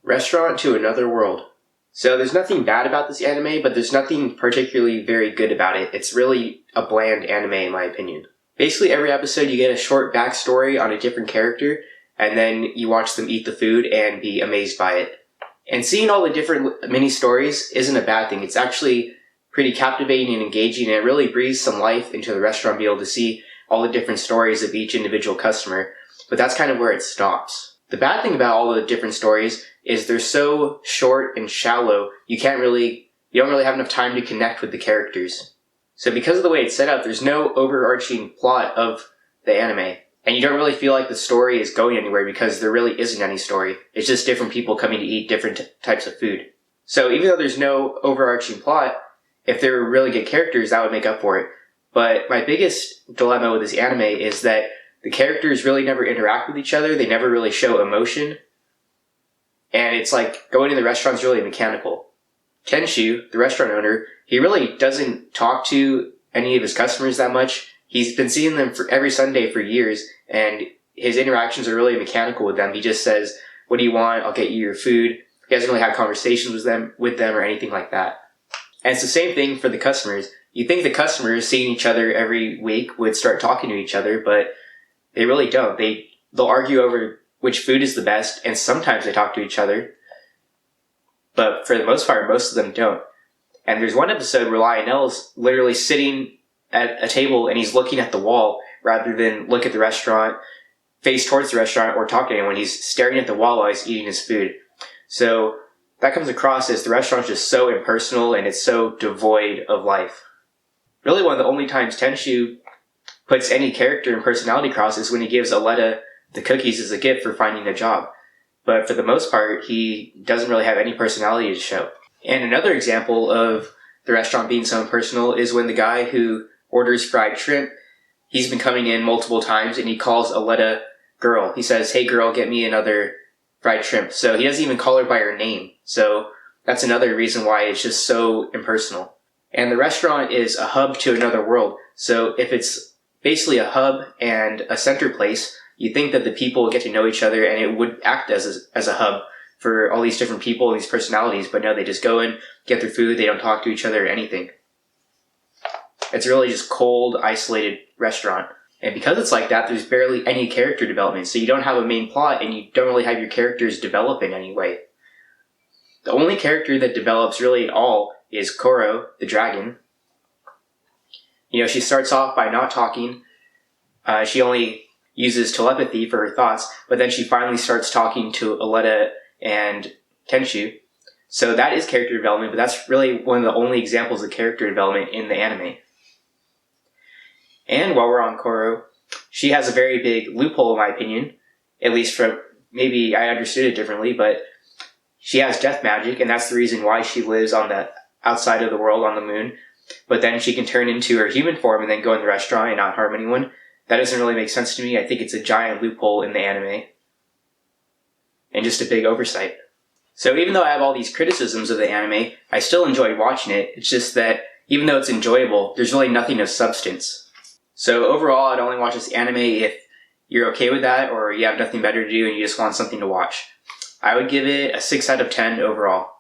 Restaurant to Another World. So there's nothing bad about this anime, but there's nothing particularly very good about it. It's really a bland anime in my opinion. Basically every episode you get a short backstory on a different character, and then you watch them eat the food and be amazed by it. And seeing all the different mini stories isn't a bad thing. It's actually pretty captivating and engaging, and it really breathes some life into the restaurant, be able to see all the different stories of each individual customer. But that's kind of where it stops. The bad thing about all the different stories is they're so short and shallow, you don't really have enough time to connect with the characters. So because of the way it's set up, there's no overarching plot of the anime. And you don't really feel like the story is going anywhere because there really isn't any story. It's just different people coming to eat different types of food. So even though there's no overarching plot, if there were really good characters, that would make up for it. But my biggest dilemma with this anime is that the characters really never interact with each other. They never really show emotion. And it's like going to the restaurant's really mechanical. Tenshu, the restaurant owner, he really doesn't talk to any of his customers that much. He's been seeing them for every Sunday for years, and his interactions are really mechanical with them. He just says, "What do you want? I'll get you your food." He doesn't really have conversations with them or anything like that. And it's the same thing for the customers. You think the customers seeing each other every week would start talking to each other, but they really don't. They'll argue over which food is the best, and sometimes they talk to each other. But for the most part, most of them don't. And there's one episode where Lionel's literally sitting at a table and he's looking at the wall rather than look at the restaurant, face towards the restaurant, or talk to anyone. He's staring at the wall while he's eating his food. So that comes across as the restaurant's just so impersonal and it's so devoid of life. Really one of the only times Tenshu puts any character and personality across is when he gives Aletta the cookies as a gift for finding a job. But for the most part, he doesn't really have any personality to show. And another example of the restaurant being so impersonal is when the guy who orders fried shrimp, he's been coming in multiple times and he calls Aletta girl. He says, "Hey girl, get me another fried shrimp." So he doesn't even call her by her name. So that's another reason why it's just so impersonal. And the restaurant is a hub to another world. So if it's basically a hub and a center place, you think that the people get to know each other and it would act as a hub for all these different people and these personalities. But no, they just go in, get their food, they don't talk to each other or anything. It's really just cold, isolated restaurant. And because it's like that, there's barely any character development. So you don't have a main plot and you don't really have your characters develop in any way. The only character that develops really at all is Koro, the dragon. You know, she starts off by not talking. She only uses telepathy for her thoughts, but then she finally starts talking to Aletta and Tenshu. So that is character development, but that's really one of the only examples of character development in the anime. And while we're on Koro, she has a very big loophole in my opinion, at least from, maybe I understood it differently, but she has death magic, and that's the reason why she lives on the outside of the world on the moon. But then she can turn into her human form and then go in the restaurant and not harm anyone. That doesn't really make sense to me. I think it's a giant loophole in the anime. And just a big oversight. So even though I have all these criticisms of the anime, I still enjoyed watching it. It's just that even though it's enjoyable, there's really nothing of substance. So overall, I'd only watch this anime if you're okay with that or you have nothing better to do and you just want something to watch. I would give it a 6 out of 10 overall.